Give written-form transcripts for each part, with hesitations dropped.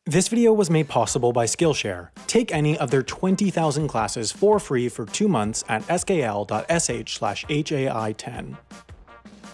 This video was made possible by Skillshare. Take any of their 20,000 classes for free for 2 months at skl.sh/HAI10.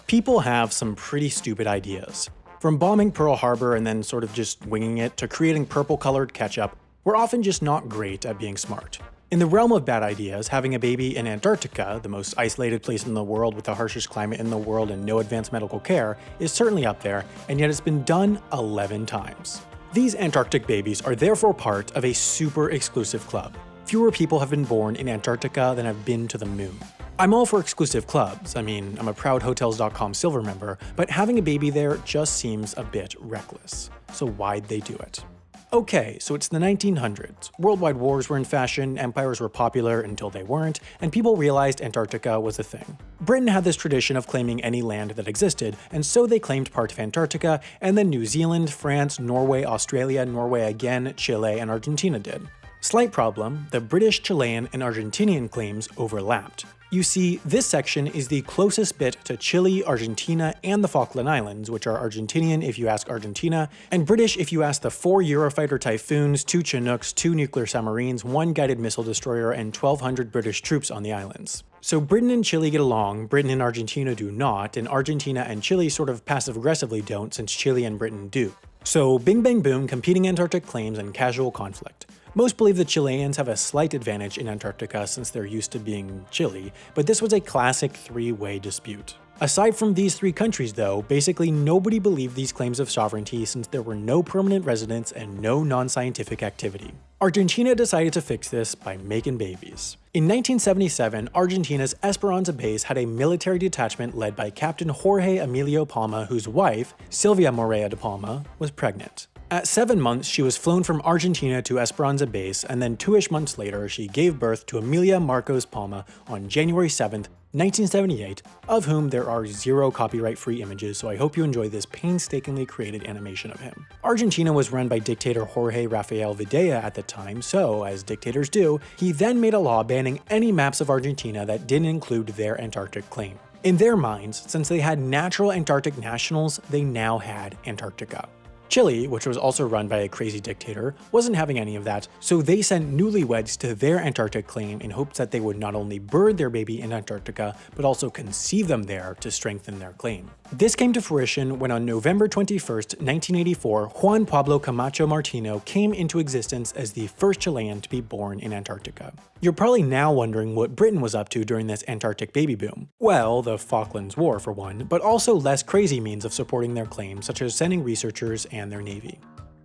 People have some pretty stupid ideas. From bombing Pearl Harbor and then sort of just winging it to creating purple-colored ketchup, we're often just not great at being smart. In the realm of bad ideas, having a baby in Antarctica, the most isolated place in the world with the harshest climate in the world and no advanced medical care, is certainly up there, and yet it's been done 11 times. These Antarctic babies are therefore part of a super exclusive club. Fewer people have been born in Antarctica than have been to the moon. I'm all for exclusive clubs. I mean, I'm a proud Hotels.com Silver member, but having a baby there just seems a bit reckless. So why'd they do it? Okay, so it's the 1900s. Worldwide wars were in fashion, empires were popular until they weren't, and people realized Antarctica was a thing. Britain had this tradition of claiming any land that existed, and so they claimed part of Antarctica, and then New Zealand, France, Norway, Australia, Norway again, Chile, and Argentina did. Slight problem, the British, Chilean, and Argentinian claims overlapped. You see, this section is the closest bit to Chile, Argentina, and the Falkland Islands, which are Argentinian if you ask Argentina, and British if you ask the 4 Eurofighter Typhoons, 2 Chinooks, 2 nuclear submarines, 1 guided missile destroyer, and 1,200 British troops on the islands. So Britain and Chile get along, Britain and Argentina do not, and Argentina and Chile sort of passive-aggressively don't, since Chile and Britain do. So bing bang boom, competing Antarctic claims and casual conflict. Most believe the Chileans have a slight advantage in Antarctica since they're used to being Chile, but this was a classic three-way dispute. Aside from these 3 countries though, basically nobody believed these claims of sovereignty since there were no permanent residents and no non-scientific activity. Argentina decided to fix this by making babies. In 1977, Argentina's Esperanza base had a military detachment led by Captain Jorge Emilio Palma, whose wife, Silvia Morea de Palma, was pregnant. At 7 months, she was flown from Argentina to Esperanza base, and then 2-ish months later, she gave birth to Emilia Marcos Palma on January 7th, 1978, of whom there are 0 copyright-free images, so I hope you enjoy this painstakingly created animation of him. Argentina was run by dictator Jorge Rafael Videla at the time, so, as dictators do, he then made a law banning any maps of Argentina that didn't include their Antarctic claim. In their minds, since they had natural Antarctic nationals, they now had Antarctica. Chile, which was also run by a crazy dictator, wasn't having any of that, so they sent newlyweds to their Antarctic claim in hopes that they would not only birth their baby in Antarctica, but also conceive them there to strengthen their claim. This came to fruition when on November 21st, 1984, Juan Pablo Camacho Martino came into existence as the first Chilean to be born in Antarctica. You're probably now wondering what Britain was up to during this Antarctic baby boom. Well, the Falklands War for one, but also less crazy means of supporting their claims, such as sending researchers and their navy.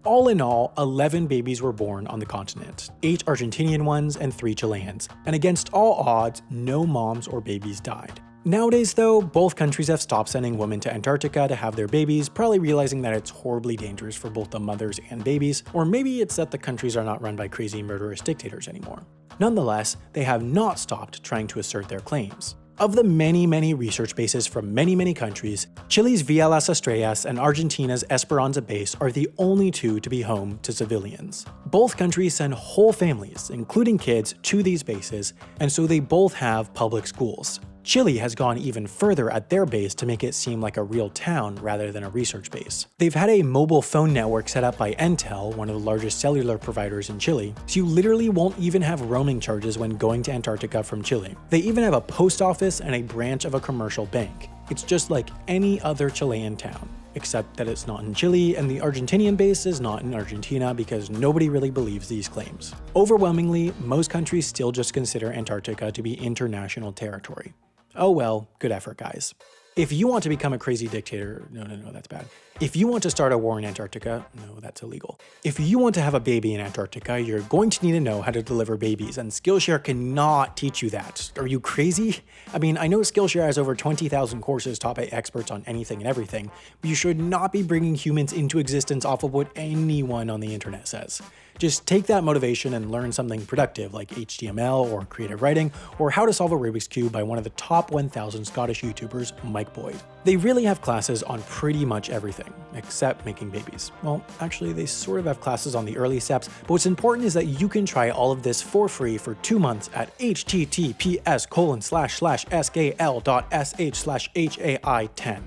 All in all, 11 babies were born on the continent, 8 Argentinian ones and 3 Chileans, and against all odds, no moms or babies died. Nowadays though, both countries have stopped sending women to Antarctica to have their babies, probably realizing that it's horribly dangerous for both the mothers and babies, or maybe it's that the countries are not run by crazy murderous dictators anymore. Nonetheless, they have not stopped trying to assert their claims. Of the many research bases from many countries, Chile's Villa Las Estrellas and Argentina's Esperanza base are the only 2 to be home to civilians. Both countries send whole families, including kids, to these bases, and so they both have public schools. Chile has gone even further at their base to make it seem like a real town rather than a research base. They've had a mobile phone network set up by Entel, one of the largest cellular providers in Chile, so you literally won't even have roaming charges when going to Antarctica from Chile. They even have a post office and a branch of a commercial bank. It's just like any other Chilean town, except that it's not in Chile and the Argentinian base is not in Argentina because nobody really believes these claims. Overwhelmingly, most countries still just consider Antarctica to be international territory. Oh well, good effort guys. If you want to become a crazy dictator, no, that's bad. If you want to start a war in Antarctica, no, that's illegal. If you want to have a baby in Antarctica, you're going to need to know how to deliver babies, and Skillshare cannot teach you that. Are you crazy? I mean, I know Skillshare has over 20,000 courses taught by experts on anything and everything, but you should not be bringing humans into existence off of what anyone on the internet says. Just take that motivation and learn something productive like HTML or creative writing, or how to solve a Rubik's Cube by one of the top 1,000 Scottish YouTubers, Mike Boyd. They really have classes on pretty much everything, except making babies. Well, actually they sort of have classes on the early steps, but what's important is that you can try all of this for free for 2 months at https://skl.sh/HAI10.